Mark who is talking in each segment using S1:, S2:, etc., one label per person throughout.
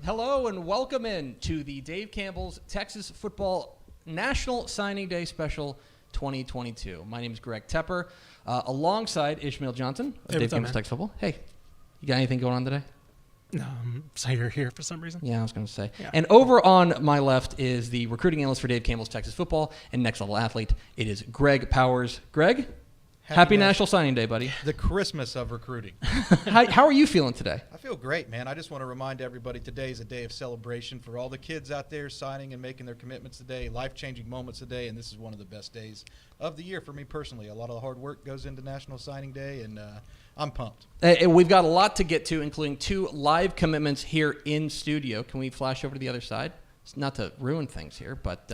S1: Hello and welcome in to the Dave Campbell's Texas Football National Signing Day Special 2022. My name is Greg Tepper, alongside Ishmael Johnson of Dave Campbell's Texas Football. Hey, you got anything going on today?
S2: No, so you're here for some reason.
S1: Yeah, I was going to say.
S2: Yeah.
S1: And over on my left is the recruiting analyst for Dave Campbell's Texas Football and Next Level Athlete. It is Greg Powers. Greg? Happy National Signing Day, buddy.
S3: The Christmas of recruiting.
S1: How are you feeling today?
S3: I feel great, man. I just want to remind everybody today is a day of celebration for all the kids out there signing and making their commitments today, life-changing moments today, and this is one of the best days of the year for me personally. A lot of hard work goes into National Signing Day, and I'm pumped.
S1: We've got a lot to get to, including 2 live commitments here in studio. Can we flash over to the other side? It's not to ruin things here, but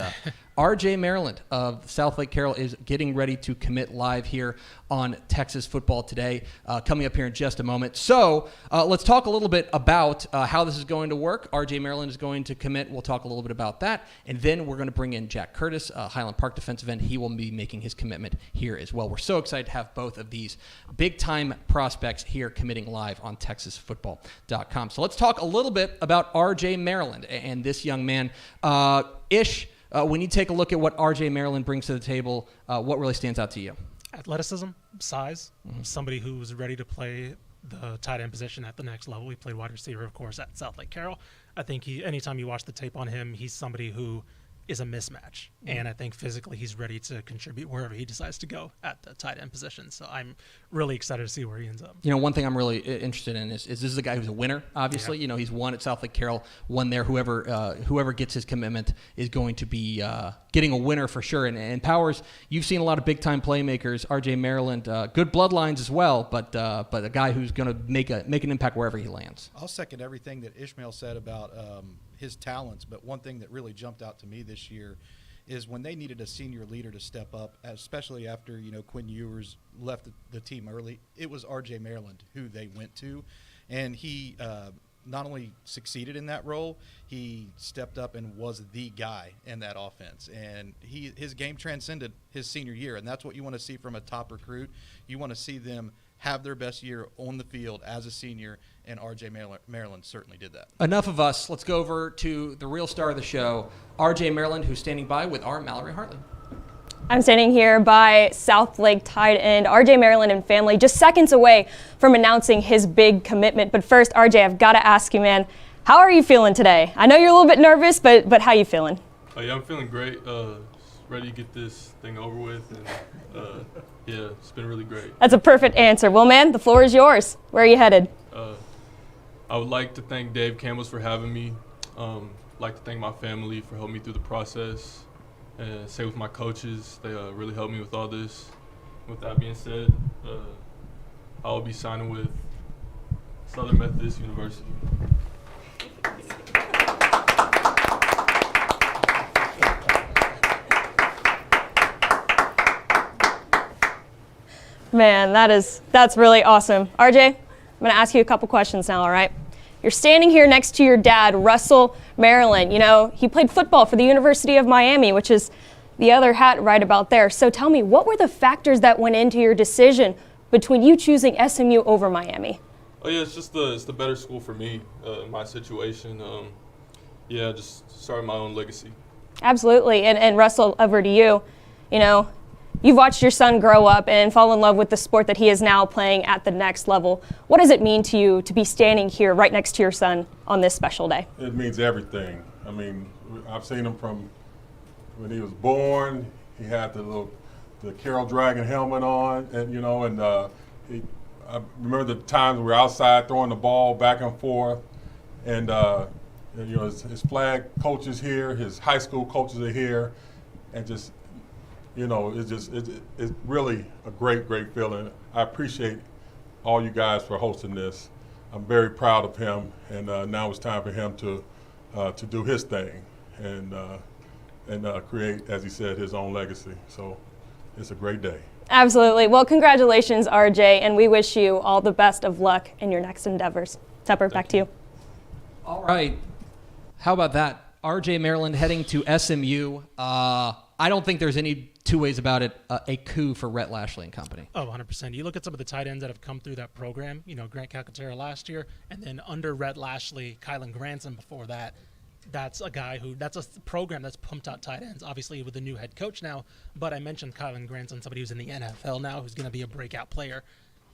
S1: RJ Maryland of Southlake Carroll is getting ready to commit live here on Texas Football Today, coming up here in just a moment. So let's talk a little bit about how this is going to work. RJ Maryland is going to commit. We'll talk a little bit about that. And then we're going to bring in Jack Curtis, Highland Park defensive end. He will be making his commitment here as well. We're so excited to have both of these big-time prospects here committing live on TexasFootball.com. So let's talk a little bit about RJ Maryland and this young man. Ish, when you take a look at what RJ Maryland brings to the table, what really stands out to you?
S2: Athleticism, size, somebody who's ready to play the tight end position at the next level. He played wide receiver, of course, at Southlake Carroll. I think anytime you watch the tape on him, he's somebody who is a mismatch. And I think physically he's ready to contribute wherever he decides to go at the tight end position. So I'm really excited to see where he ends up.
S1: You know, one thing I'm really interested in is this is a guy who's a winner, obviously. Yeah. You know, he's won at Southlake Carroll, won there. Whoever gets his commitment is going to be getting a winner for sure. And Powers, you've seen a lot of big-time playmakers. RJ Maryland, good bloodlines as well, but a guy who's going to make an impact wherever he lands.
S3: I'll second everything that Ishmael said about his talents, but one thing that really jumped out to me this year is when they needed a senior leader to step up, especially after Quinn Ewers left the team early. It was RJ Maryland who they went to, and he not only succeeded in that role, he stepped up and was the guy in that offense. And his game transcended his senior year, and that's what you want to see from a top recruit. You want to see them have their best year on the field as a senior, and RJ Maryland certainly did that.
S1: Enough of us. Let's go over to the real star of the show, RJ Maryland, who's standing by with our Mallory Hartley.
S4: I'm standing here by Southlake tight end RJ Maryland and family, just seconds away from announcing his big commitment. But first, RJ, I've got to ask you, man, how are you feeling today? I know you're a little bit nervous, but how you feeling?
S5: Yeah, I'm feeling great. Ready to get this thing over with, and yeah, it's been really great.
S4: That's a perfect answer. Well, man, the floor is yours. Where are you headed?
S5: I would like to thank Dave Campbell's for having me. Like to thank my family for helping me through the process. And same with my coaches. They really helped me with all this. With that being said, I will be signing with Southern Methodist University.
S4: Man, that's really awesome. RJ, I'm going to ask you a couple questions now, all right? You're standing here next to your dad, Russell Maryland. You know, he played football for the University of Miami, which is the other hat right about there. So tell me, what were the factors that went into your decision between you choosing SMU over Miami?
S5: Oh yeah, it's the better school for me, in my situation. Yeah, just starting my own legacy.
S4: Absolutely. And Russell, over to you. You know, you've watched your son grow up and fall in love with the sport that he is now playing at the next level. What does it mean to you to be standing here right next to your son on this special day?
S6: It means everything. I mean, I've seen him from when he was born. He had the Carroll Dragon helmet on, and I remember the times we were outside throwing the ball back and forth, and his flag coaches here, his high school coaches are here, and just. It's really a great feeling. I appreciate all you guys for hosting this. I'm very proud of him, and now it's time for him to do his thing and create, as he said, his own legacy. So it's a great day.
S4: Absolutely. Well, congratulations, RJ, and we wish you all the best of luck in your next endeavors. Tepper, back to you.
S1: All right. How about that? RJ Maryland heading to SMU. I don't think there's any two ways about it. A coup for Rhett Lashley and company.
S2: Oh, 100%. You look at some of the tight ends that have come through that program, Grant Calcaterra last year, and then under Rhett Lashley, Kylan Granson before that. That's a guy that's a program that's pumped out tight ends, obviously with a new head coach now. But I mentioned Kylan Granson, somebody who's in the NFL now, who's going to be a breakout player.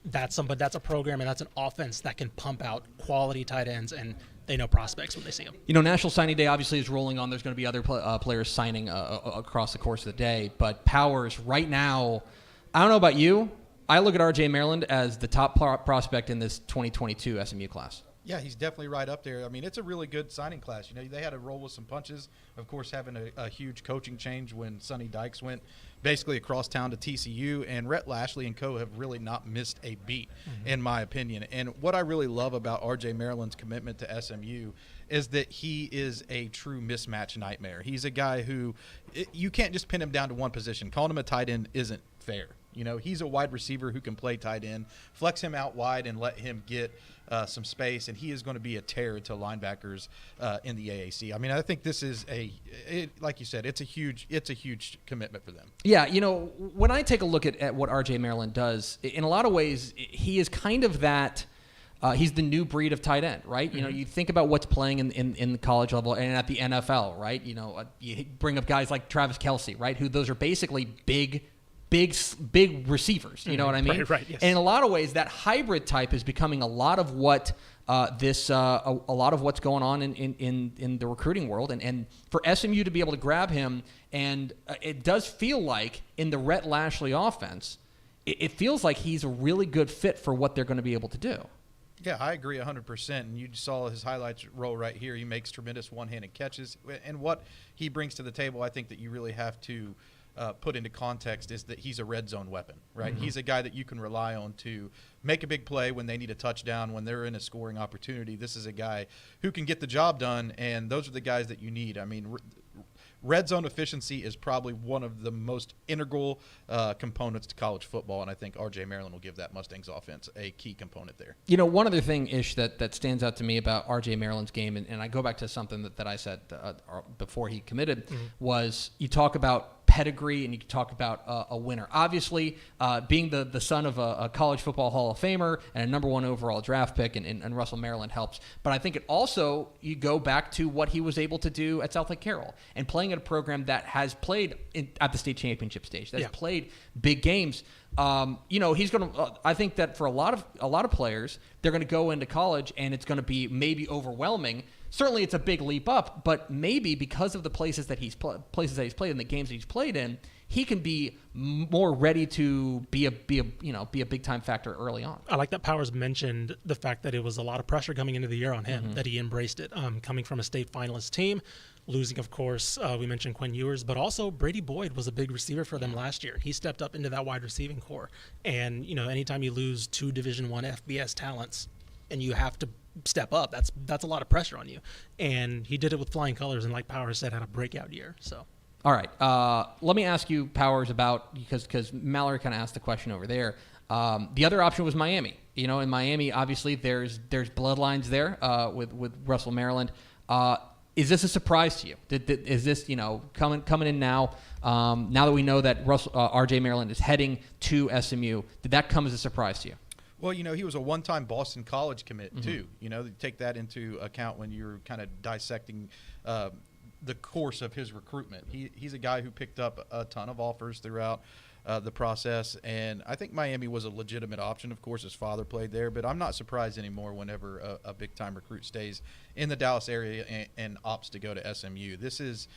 S2: That's a program and that's an offense that can pump out quality tight ends, and they know prospects when they see them.
S1: National Signing Day obviously is rolling on. There's going to be other players signing across the course of the day. But Powers, right now, I don't know about you, I look at R.J. Maryland as the top prospect in this 2022 SMU class.
S3: Yeah, he's definitely right up there. I mean, it's a really good signing class. They had to roll with some punches. Of course, having a huge coaching change when Sonny Dykes went basically across town to TCU, and Rhett Lashley and co. have really not missed a beat, in my opinion. And what I really love about R.J. Maryland's commitment to SMU is that he is a true mismatch nightmare. He's a guy who you can't just pin him down to one position. Calling him a tight end isn't fair. He's a wide receiver who can play tight end. Flex him out wide and let him get some space, and he is going to be a terror to linebackers in the AAC. I mean, I think this is like you said, it's a huge commitment for them.
S1: Yeah, when I take a look at what R.J. Maryland does, in a lot of ways, he is kind of that. He's the new breed of tight end, right? You think about what's playing in the college level and at the NFL, right? You bring up guys like Travis Kelce, right? Who those are basically big receivers. You know what I mean?
S2: Right. Yes.
S1: And in a lot of ways, that hybrid type is becoming a lot of what a lot of what's going on in the recruiting world, and for SMU to be able to grab him, and it does feel like in the Rhett Lashley offense, it feels like he's a really good fit for what they're going to be able to do.
S3: Yeah, I agree 100%. And you saw his highlights roll right here. He makes tremendous one-handed catches, and what he brings to the table, I think that you really have to put into context is that he's a red zone weapon, right? Mm-hmm. He's a guy that you can rely on to make a big play when they need a touchdown, when they're in a scoring opportunity. This is a guy who can get the job done, and those are the guys that you need. I mean, red zone efficiency is probably one of the most integral components to college football, and I think R.J. Maryland will give that Mustangs offense a key component there.
S1: One other thing, Ish, that stands out to me about R.J. Maryland's game, and I go back to something that I said before he committed, was you talk about pedigree and you talk about a winner. Obviously, being the son of a college football Hall of Famer and a number 1 overall draft pick, and Russell Maryland helps. But I think it also, you go back to what he was able to do at Southlake Carroll and playing at a program that has played at the state championship stage, that's played big games. He's going to. I think that for a lot of players, they're going to go into college and it's going to be maybe overwhelming. Certainly, it's a big leap up, but maybe because of the places that he's played and the games that he's played in, he can be more ready to be a big time factor early on.
S2: I like that Powers mentioned the fact that it was a lot of pressure coming into the year on him, that he embraced it, coming from a state finalist team. Losing, of course, we mentioned Quinn Ewers, but also Brady Boyd was a big receiver for them last year. He stepped up into that wide receiving core. And, anytime you lose 2 Division I FBS talents and you have to step up, that's a lot of pressure on you. And he did it with flying colors, and like Powers said, had a breakout year. So,
S1: all right, let me ask you, Powers, about, because Mallory kind of asked the question over there. The other option was Miami. In Miami, obviously there's bloodlines there with Russell Maryland. Is this a surprise to you? Is this coming in now? Now that we know that R.J. Maryland is heading to SMU, did that come as a surprise to you?
S3: Well, he was a one-time Boston College commit too. Take that into account when you're kind of dissecting the course of his recruitment. He's a guy who picked up a ton of offers throughout the process, and I think Miami was a legitimate option. Of course, his father played there, but I'm not surprised anymore whenever a big-time recruit stays in the Dallas area and opts to go to SMU. This is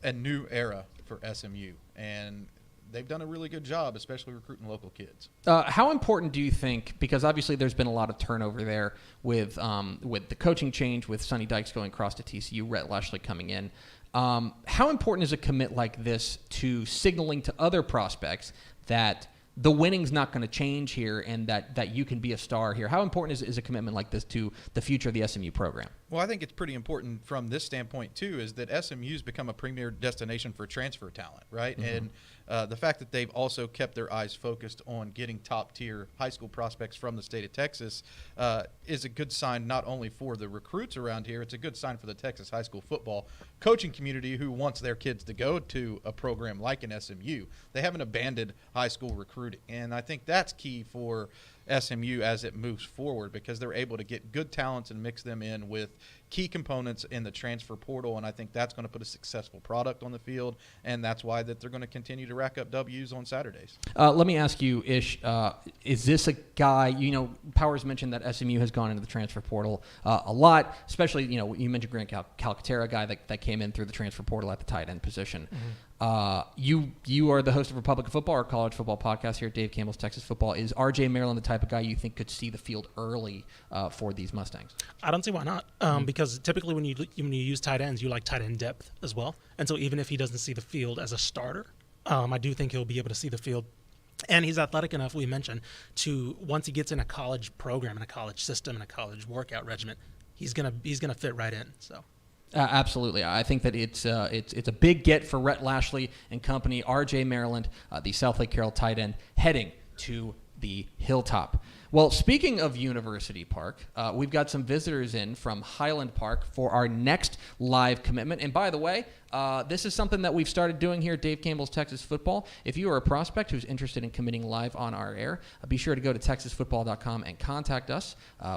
S3: a new era for SMU, and they've done a really good job, especially recruiting local kids.
S1: How important do you think, because obviously there's been a lot of turnover there with the coaching change, with Sonny Dykes going across to TCU, Rhett Lashley coming in, how important is a commit like this to signaling to other prospects that the winning's not going to change here and that you can be a star here? How important is a commitment like this to the future of the SMU program?
S3: Well, I think it's pretty important from this standpoint, too, is that SMU's become a premier destination for transfer talent, right? And the fact that they've also kept their eyes focused on getting top-tier high school prospects from the state of Texas is a good sign not only for the recruits around here, it's a good sign for the Texas high school football coaching community who wants their kids to go to a program like an SMU. They haven't abandoned high school recruiting, and I think that's key for SMU as it moves forward because they're able to get good talents and mix them in with key components in the transfer portal, and I think that's going to put a successful product on the field, and that's why that they're going to continue to rack up W's on Saturdays.
S1: Let me ask you, Ish, is this a guy, Powers mentioned that SMU has gone into the transfer portal a lot, especially, you mentioned Grant Calcaterra, a guy that came in through the transfer portal at the tight end position. You are the host of Republic of Football, our college football podcast here at Dave Campbell's Texas Football. Is R.J. Maryland the type of guy you think could see the field early for these Mustangs?
S2: I don't see why not, because typically when you use tight ends, you like tight end depth as well. And so even if he doesn't see the field as a starter, I do think he'll be able to see the field. And he's athletic enough, we mentioned, to once he gets in a college program, in a college system, in a college workout regimen, he's gonna fit right in. So.
S1: Absolutely. I think that it's a big get for Rhett Lashley and company. R.J. Maryland, the Southlake Carroll tight end, heading to the Hilltop. Well, speaking of University Park, we've got some visitors in from Highland Park for our next live commitment. And by the way, this is something that we've started doing here at Dave Campbell's Texas Football. If you are a prospect who's interested in committing live on our air, be sure to go to texasfootball.com and contact us.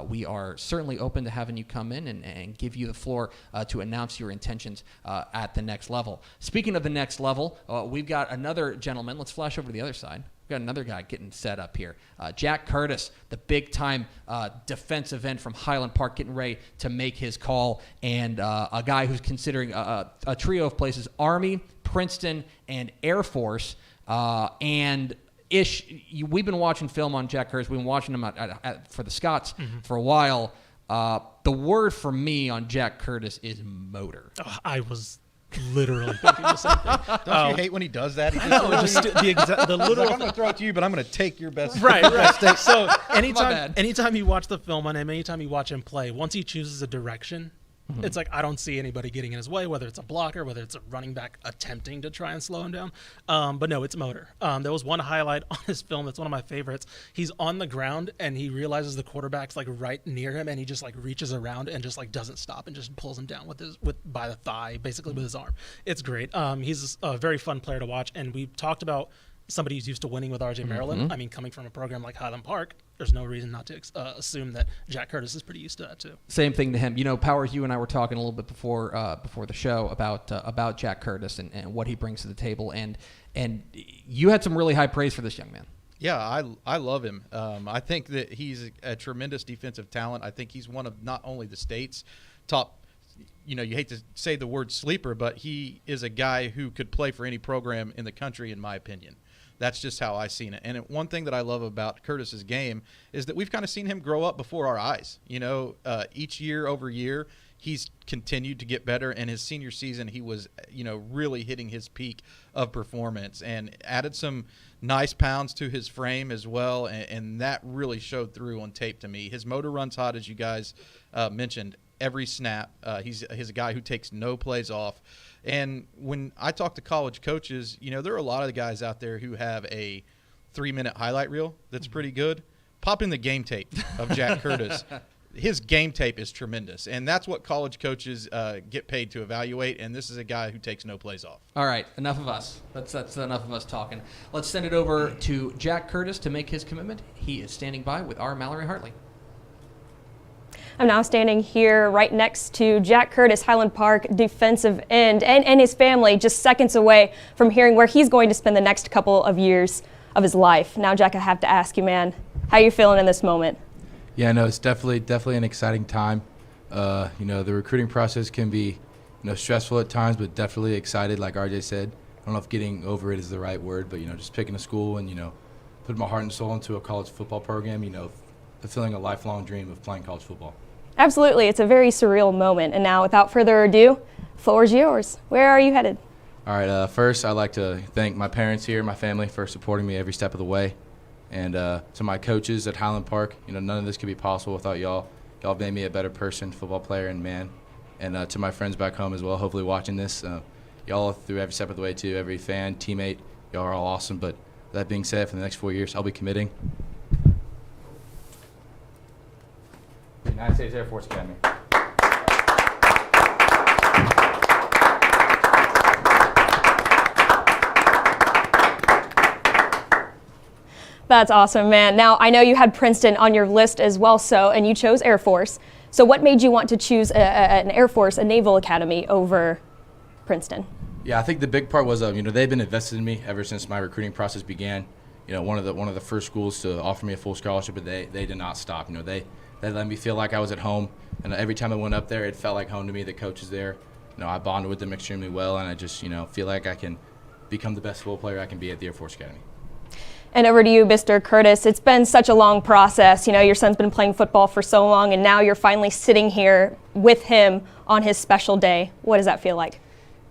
S1: We are certainly open to having you come in and give you the floor to announce your intentions at the next level. Speaking of the next level, we've got another gentleman. Let's flash over to the other side. We've got another guy getting set up here. Jack Curtis, the big-time defensive end from Highland Park, getting ready to make his call, and a guy who's considering a trio of places, Army, Princeton, and Air Force. And Ish, we've been watching film on Jack Curtis. We've been watching him for the Scots for a while. The word for me on Jack Curtis is motor.
S2: Oh, I was literally thinking the same thing.
S3: Don't you hate when he does that?
S2: I know, just the literal.
S3: Like, I'm going to throw it to you, but I'm going to take your best.
S2: Right. So anytime you watch the film on him, anytime you watch him play, once he chooses a direction, it's like I don't see anybody getting in his way, whether it's a blocker, whether it's a running back attempting to try and slow him down. But no, it's motor. There was one highlight on his film that's one of my favorites. He's on the ground and he realizes the quarterback's like right near him, and he just like reaches around and just like doesn't stop and just pulls him down by the thigh, basically with his arm. It's great. He's a very fun player to watch, and we talked about somebody who's used to winning with R.J. Maryland. I mean, coming from a program like Highland Park, there's no reason not to assume that Jack Curtis is pretty used to that too.
S1: Same thing to him. Powers, you and I were talking a little bit before the show about Jack Curtis and what he brings to the table, and you had some really high praise for this young man.
S3: Yeah, I love him. I think that he's a tremendous defensive talent. I think he's one of not only the state's top. You hate to say the word sleeper, but he is a guy who could play for any program in the country, in my opinion. That's just how I seen it. And one thing that I love about Curtis's game is that we've kind of seen him grow up before our eyes. Each year over year, he's continued to get better. And his senior season, he was, really hitting his peak of performance and added some nice pounds to his frame as well. And that really showed through on tape to me. His motor runs hot, as you guys mentioned, every snap. He's a guy who takes no plays off. And when I talk to college coaches, there are a lot of the guys out there who have a 3-minute highlight reel that's pretty good. Pop in the game tape of Jack Curtis. His game tape is tremendous, and that's what college coaches get paid to evaluate, and this is a guy who takes no plays off.
S1: All right, enough of us. That's enough of us talking. Let's send it over to Jack Curtis to make his commitment. He is standing by with our Mallory Hartley.
S4: I'm now standing here right next to Jack Curtis, Highland Park defensive end, and his family, just seconds away from hearing where he's going to spend the next couple of years of his life. Now, Jack, I have to ask you, man, how are you feeling in this moment?
S7: Yeah, no, it's definitely an exciting time. The recruiting process can be, stressful at times, but definitely excited, like RJ said. I don't know if getting over it is the right word, but, just picking a school and, putting my heart and soul into a college football program, fulfilling a lifelong dream of playing college football.
S4: Absolutely. It's a very surreal moment. And now, without further ado, floor is yours. Where are you headed?
S7: All right. First, I'd like to thank my parents here, my family, for supporting me every step of the way. And to my coaches at Highland Park, none of this could be possible without y'all. Y'all have made me a better person, football player, and man. And to my friends back home as well, hopefully watching this, y'all through every step of the way too, every fan, teammate, y'all are all awesome. But that being said, for the next 4 years, I'll be committing. United States Air Force Academy.
S4: That's awesome, man. Now, I know you had Princeton on your list as well, and you chose Air Force. So what made you want to choose an Air Force, a Naval Academy, over Princeton?
S7: Yeah, I think the big part was, they've been invested in me ever since my recruiting process began. One of the first schools to offer me a full scholarship, but they did not stop. They let me feel like I was at home, and every time I went up there, it felt like home to me. The coaches there, I bonded with them extremely well, and I just, feel like I can become the best football player I can be at the Air Force Academy.
S4: And over to you, Mr. Curtis. It's been such a long process. Your son's been playing football for so long, and now you're finally sitting here with him on his special day. What does that feel like?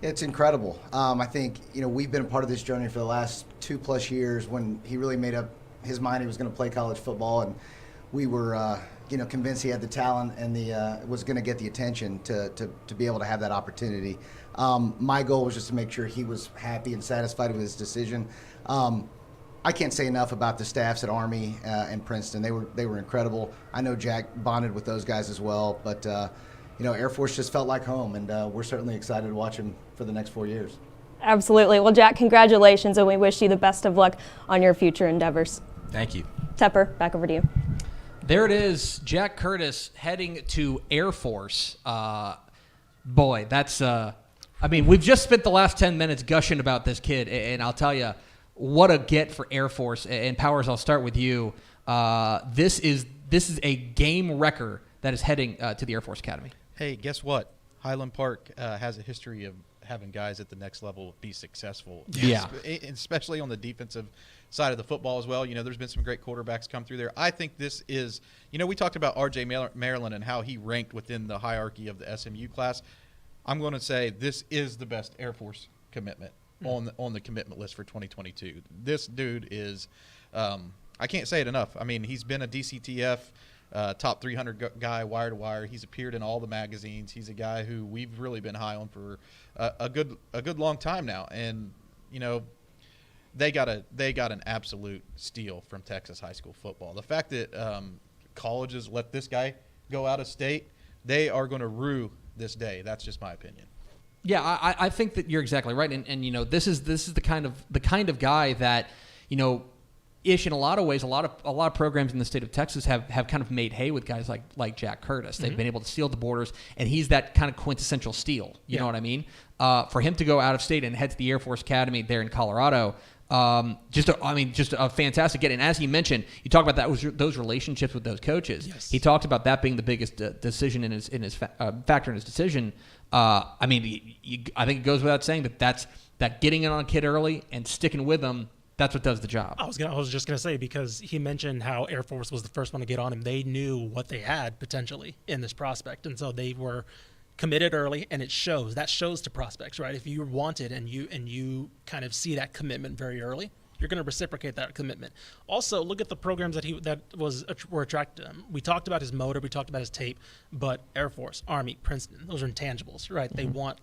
S8: It's incredible. I think, we've been a part of this journey for the last 2+ years when he really made up his mind he was going to play college football, and we were, convinced he had the talent and was going to get the attention to be able to have that opportunity. My goal was just to make sure he was happy and satisfied with his decision. I can't say enough about the staffs at Army and Princeton. They were incredible. I know Jack bonded with those guys as well, but Air Force just felt like home, and we're certainly excited to watch him for the next 4 years.
S4: Absolutely. Well, Jack, congratulations, and we wish you the best of luck on your future endeavors.
S7: Thank you.
S4: Tepper, back over to you.
S1: There it is, Jack Curtis heading to Air Force. Boy, that's we've just spent the last 10 minutes gushing about this kid, and I'll tell you, what a get for Air Force. And Powers, I'll start with you. This is a game wrecker that is heading to the Air Force Academy.
S3: Hey, guess what? Highland Park has a history of having guys at the next level be successful.
S1: Yeah.
S3: Especially on the defensive side of the football as well. There's been some great quarterbacks come through there. I think this is, we talked about R.J. Maryland and how he ranked within the hierarchy of the SMU class. I'm going to say this is the best Air Force commitment on the commitment list for 2022. This dude is, I can't say it enough. He's been a DCTF top 300 guy, wire to wire. He's appeared in all the magazines. He's a guy who we've really been high on for a good long time now. And they got an absolute steal from Texas high school football. The fact that colleges let this guy go out of state, they are going to rue this day. That's just my opinion.
S1: Yeah, I think that you're exactly right, and this is the kind of guy that ish in a lot of ways. A lot of programs in the state of Texas have kind of made hay with guys like Jack Curtis. They've been able to steal the borders, and he's that kind of quintessential steal. You know what I mean? For him to go out of state and head to the Air Force Academy there in Colorado. Just a fantastic get. And as he mentioned, you talk about those relationships with those coaches.
S2: Yes.
S1: He talked about that being the biggest decision in his factor in his decision. I think it goes without saying that getting in on a kid early and sticking with them, that's what does the job.
S2: I was just gonna say, because he mentioned how Air Force was the first one to get on him. They knew what they had potentially in this prospect, and so they were committed early, and it shows. That shows to prospects, right? If you want it and you kind of see that commitment very early, you're going to reciprocate that commitment. Also, look at the programs that were attracted to him. We talked about his motor, we talked about his tape, but Air Force, Army, Princeton, those are intangibles, right?
S1: Mm-hmm.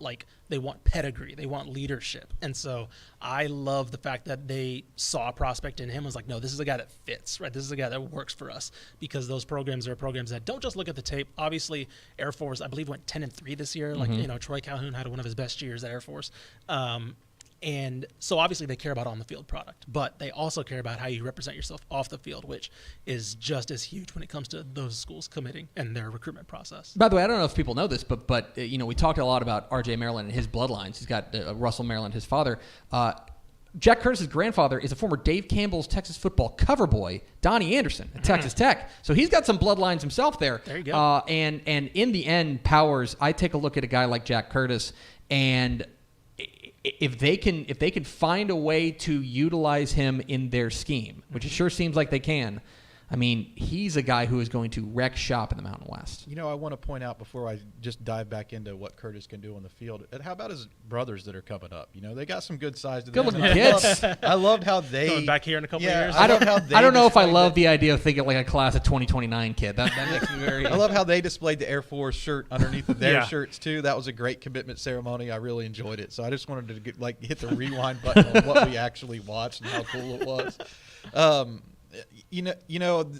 S2: They want pedigree, they want leadership, and so I love the fact that they saw a prospect in him. Was like, no, this is a guy that fits, right? This is a guy that works for us, because those programs are programs that don't just look at the tape. Obviously, Air Force, I believe, went 10-3 this year.
S1: Mm-hmm.
S2: Troy Calhoun had one of his best years at Air Force. And so obviously they care about on-the-field product, but they also care about how you represent yourself off the field, which is just as huge when it comes to those schools committing and their recruitment process.
S1: By the way, I don't know if people know this, but we talked a lot about R.J. Maryland and his bloodlines. He's got Russell Maryland, his father. Jack Curtis's grandfather is a former Dave Campbell's Texas football cover boy, Donnie Anderson at Texas Tech. So he's got some bloodlines himself there.
S2: There you go.
S1: And in the end, Powers, I take a look at a guy like Jack Curtis, and if they can find a way to utilize him in their scheme, which it sure seems like they can, I mean, he's a guy who is going to wreck shop in the Mountain West.
S3: You know, I want to point out before I just dive back into what Curtis can do on the field. How about his brothers that are coming up? You know, they got some good size to them.
S1: Good looking kids.
S3: I loved how they
S2: Going back here in a couple of years.
S3: I
S1: don't know if I love the idea of thinking like a class of 2029 kid. That makes me very.
S3: I love how they displayed the Air Force shirt underneath of their shirts too. That was a great commitment ceremony. I really enjoyed it. So I just wanted to hit the rewind button on what we actually watched and how cool it was. You know,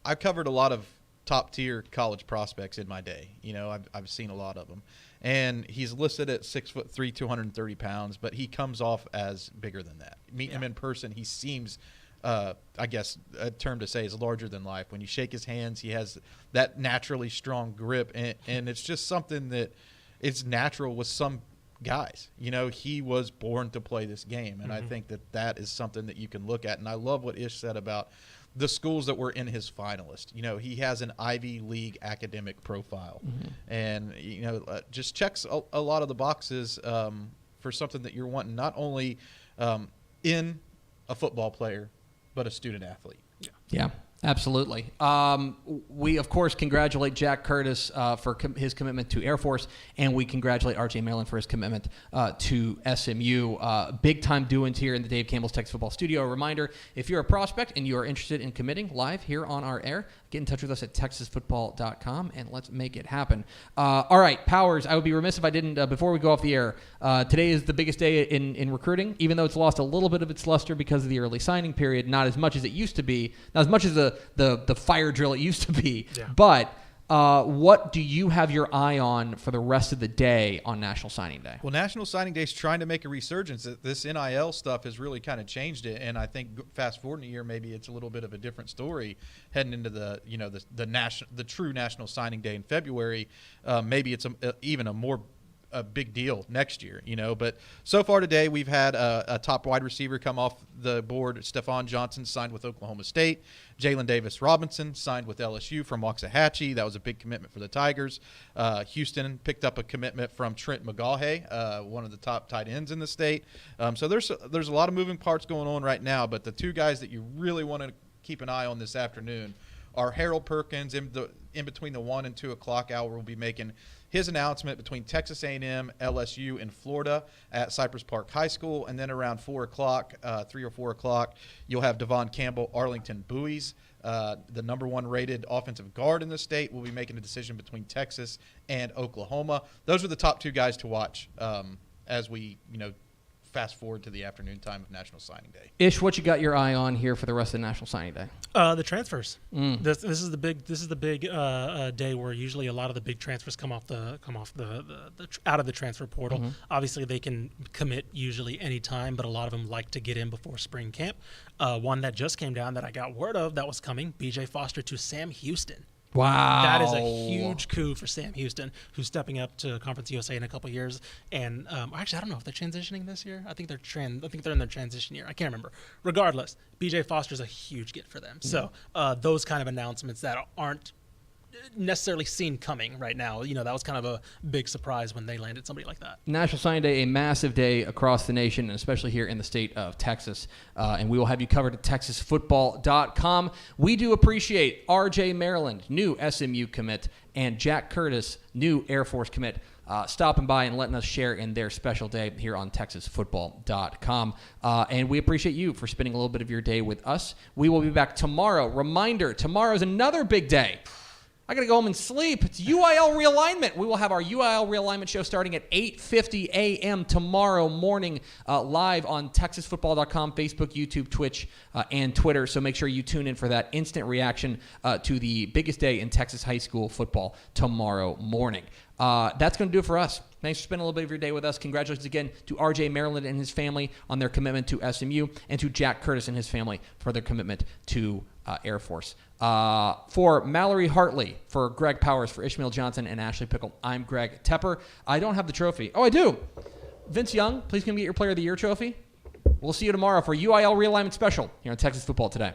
S3: I've covered a lot of top tier college prospects in my day. You know, I've seen a lot of them, and he's listed at 6'3", 230 pounds, but he comes off as bigger than that. Meeting him in person, he seems, I guess a term to say is larger than life. When you shake his hands, he has that naturally strong grip, and it's just something that it's natural with some guys. You know, he was born to play this game, and I think that is something that you can look at. And I love what Ish said about the schools that were in his finalist. You know, he has an Ivy League academic profile, and you know, just checks a lot of the boxes for something that you're wanting, not only in a football player, but a student athlete.
S1: Yeah, absolutely. We, of course, congratulate Jack Curtis for his commitment to Air Force, and we congratulate RJ Maryland for his commitment to SMU. Big-time doings here in the Dave Campbell's Texas Football Studio. A reminder, if you're a prospect and you are interested in committing live here on our air, get in touch with us at texasfootball.com, and let's make it happen. All right, Powers, I would be remiss if I didn't, before we go off the air, today is the biggest day in recruiting, even though it's lost a little bit of its luster because of the early signing period, not as much as it used to be, not as much as the fire drill it used to be. Yeah. But what do you have your eye on for the rest of the day on National Signing Day?
S3: Well, National Signing Day is trying to make a resurgence. This NIL stuff has really kind of changed it, and I think fast forward in a year, maybe it's a little bit of a different story heading into the true National Signing Day in February. Maybe it's even a big deal next year, you know. But so far today, we've had a top wide receiver come off the board. Stephon Johnson signed with Oklahoma State. Jalen Davis Robinson signed with LSU from Waxahachie. That was a big commitment for the Tigers. Houston picked up a commitment from Trent McGaughy, one of the top tight ends in the state. So there's a lot of moving parts going on right now. But the two guys that you really want to keep an eye on this afternoon are Harold Perkins. In between the 1 and 2 o'clock hour, will be making his announcement between Texas A&M, LSU, and Florida at Cypress Park High School. And then around 4 o'clock, 3 or 4 o'clock, you'll have Devon Campbell, Arlington Bowies, the number 1 rated offensive guard in the state, will be making a decision between Texas and Oklahoma. Those are the top 2 guys to watch as we, fast forward to the afternoon time of National Signing Day.
S1: Ish, what you got your eye on here for the rest of National Signing Day?
S2: The transfers. This is the big day where usually a lot of the big transfers come off the out of the transfer portal. Obviously, they can commit usually any time, but a lot of them like to get in before spring camp. One that just came down that I got word of that was coming: B.J. Foster to Sam Houston.
S1: Wow.
S2: That is a huge coup for Sam Houston, who's stepping up to Conference USA in a couple of years. And actually, I don't know if they're transitioning this year. I think they're in their transition year. I can't remember. Regardless, B.J. Foster's a huge get for them. So those kind of announcements that aren't necessarily seen coming right now, that was kind of a big surprise when they landed somebody like that.
S1: National Signing Day, a massive day across the nation, and especially here in the state of Texas. And we will have you covered at texasfootball.com. We do appreciate RJ Maryland, new SMU commit, and Jack Curtis, new Air Force commit, stopping by and letting us share in their special day here on texasfootball.com. And we appreciate you for spending a little bit of your day with us. We will be back tomorrow. Reminder, tomorrow is another big day. I got to go home and sleep. It's UIL realignment. We will have our UIL realignment show starting at 8:50 a.m. tomorrow morning, live on TexasFootball.com, Facebook, YouTube, Twitch, and Twitter. So make sure you tune in for that instant reaction to the biggest day in Texas high school football tomorrow morning. That's going to do it for us. Thanks for spending a little bit of your day with us. Congratulations again to RJ Maryland and his family on their commitment to SMU, and to Jack Curtis and his family for their commitment to Air Force. For Mallory Hartley, for Greg Powers, for Ishmael Johnson, and Ashley Pickle, I'm Greg Tepper. I don't have the trophy. Oh, I do. Vince Young, please come get your Player of the Year trophy. We'll see you tomorrow for UIL Realignment Special here on Texas Football Today.